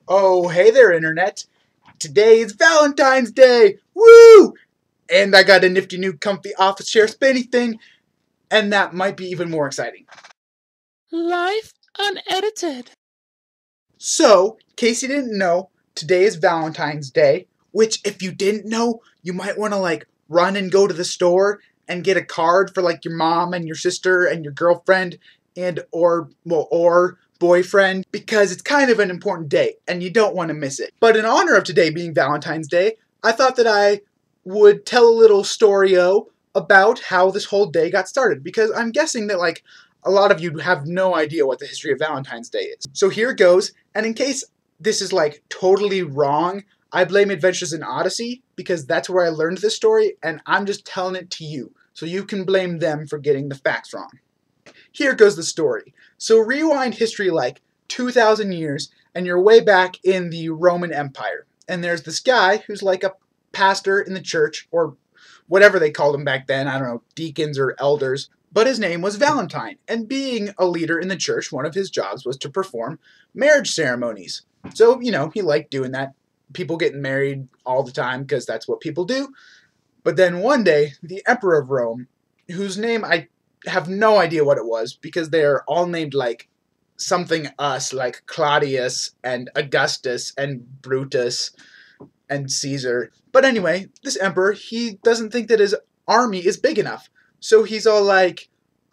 Oh, hey there, Internet. Today is Valentine's Day. Woo! And I got a nifty new comfy office chair spinny thing, and that might be even more exciting. Life Unedited. So, in case you didn't know, today is Valentine's Day, which if you didn't know, you might want to run and go to the store and get a card for your mom and your sister and your girlfriend and or boyfriend, because it's kind of an important day and you don't want to miss it. But in honor of today being Valentine's Day, I thought that I would tell a little story-o about how this whole day got started, because I'm guessing that a lot of you have no idea what the history of Valentine's Day is. So here goes, and in case this is totally wrong, I blame Adventures in Odyssey, because that's where I learned this story, and I'm just telling it to you, so you can blame them for getting the facts wrong. Here goes the story. So rewind history 2,000 years, and you're way back in the Roman Empire. And there's this guy who's a pastor in the church, or whatever they called him back then, I don't know, deacons or elders. But his name was Valentine, and being a leader in the church, one of his jobs was to perform marriage ceremonies. So, he liked doing that. People getting married all the time, because that's what people do. But then one day, the Emperor of Rome, whose name I have no idea what it was, because they are all named something us, like Claudius and Augustus and Brutus and Caesar. But anyway, this emperor, he doesn't think that his army is big enough. So he's all I'm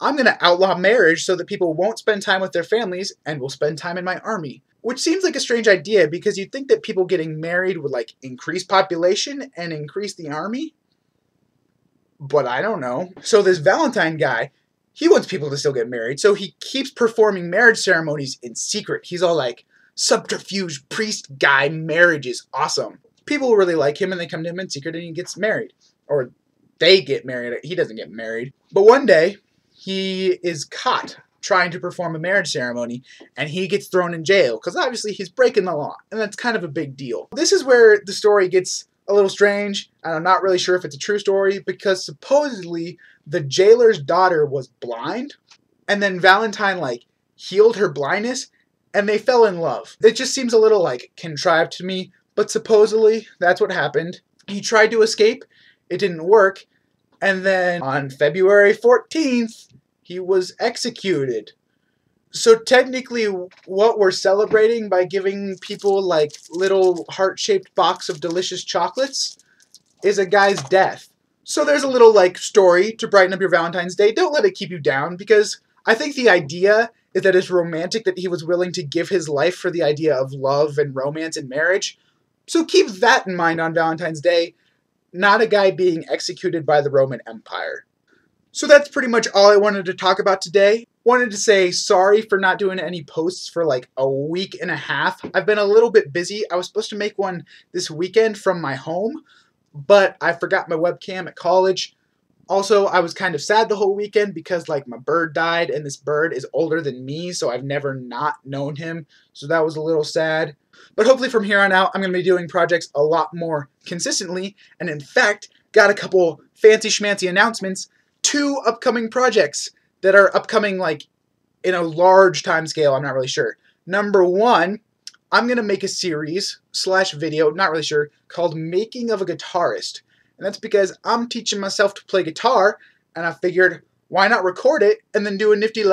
going to outlaw marriage so that people won't spend time with their families and will spend time in my army. Which seems like a strange idea, because you'd think that people getting married would increase population and increase the army. But I don't know. So this Valentine guy, he wants people to still get married, so he keeps performing marriage ceremonies in secret. He's all subterfuge priest guy, marriage is awesome. People really like him, and they come to him in secret, and he gets married. Or they get married. He doesn't get married. But one day, he is caught trying to perform a marriage ceremony, and he gets thrown in jail, because obviously he's breaking the law, and that's kind of a big deal. This is where the story gets a little strange, and I'm not really sure if it's a true story, because supposedly the jailer's daughter was blind, and then Valentine healed her blindness, and they fell in love. It just seems a little contrived to me, but supposedly that's what happened. He tried to escape, it didn't work, and then on February 14th, he was executed. So technically, what we're celebrating by giving people little heart-shaped box of delicious chocolates is a guy's death. So there's a little story to brighten up your Valentine's Day. Don't let it keep you down, because I think the idea is that it's romantic that he was willing to give his life for the idea of love and romance and marriage. So keep that in mind on Valentine's Day, not a guy being executed by the Roman Empire. So that's pretty much all I wanted to talk about today. Wanted to say sorry for not doing any posts for a week and a half. I've been a little bit busy. I was supposed to make one this weekend from my home, but I forgot my webcam at college. Also, I was kind of sad the whole weekend because my bird died, and this bird is older than me, so I've never not known him. So that was a little sad. But hopefully from here on out, I'm going to be doing projects a lot more consistently, and in fact, got a couple fancy schmancy announcements. 2 upcoming projects that are upcoming in a large time scale. I'm not really sure. Number 1, I'm going to make a series / video, not really sure, called Making of a Guitarist. And that's because I'm teaching myself to play guitar, and I figured why not record it and then do a nifty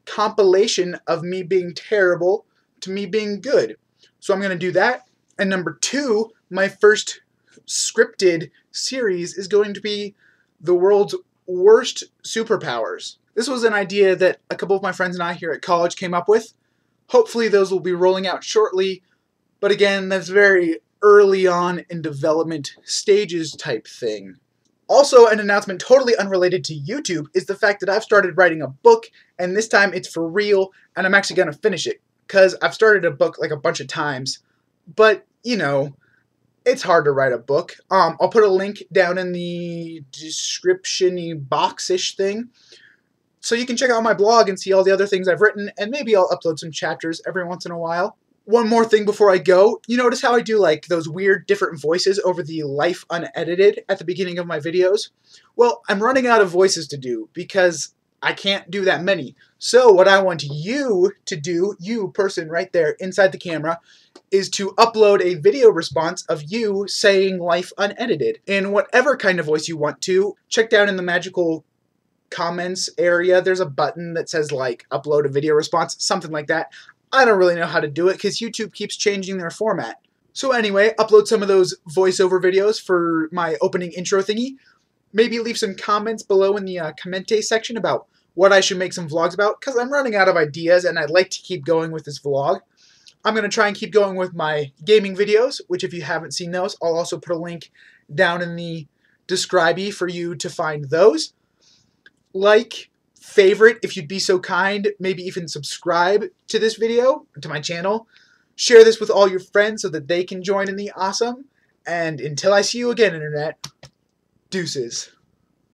compilation of me being terrible to me being good. So I'm going to do that. And number 2, my first scripted series is going to be the world's worst superpowers. This was an idea that a couple of my friends and I here at college came up with. Hopefully those will be rolling out shortly, but again, that's very early on in development stages type thing. Also, an announcement totally unrelated to YouTube is the fact that I've started writing a book, and this time it's for real, and I'm actually going to finish it, because I've started a book a bunch of times, but, it's hard to write a book. I'll put a link down in the description-y box-ish thing, so you can check out my blog and see all the other things I've written, and maybe I'll upload some chapters every once in a while. One more thing before I go, you notice how I do those weird different voices over the Life Unedited at the beginning of my videos? Well, I'm running out of voices to do, because I can't do that many. So what I want you to do, you person right there inside the camera, is to upload a video response of you saying life unedited in whatever kind of voice you want to. Check down in the magical comments area. There's a button that says like upload a video response, something like that. I don't really know how to do it because YouTube keeps changing their format. So anyway, upload some of those voiceover videos for my opening intro thingy. Maybe leave some comments below in the commente section about what I should make some vlogs about, because I'm running out of ideas and I'd like to keep going with this vlog. I'm going to try and keep going with my gaming videos, which if you haven't seen those, I'll also put a link down in the describey for you to find those. Like, favorite if you'd be so kind, maybe even subscribe to this video, to my channel. Share this with all your friends so that they can join in the awesome. And until I see you again, Internet, deuces.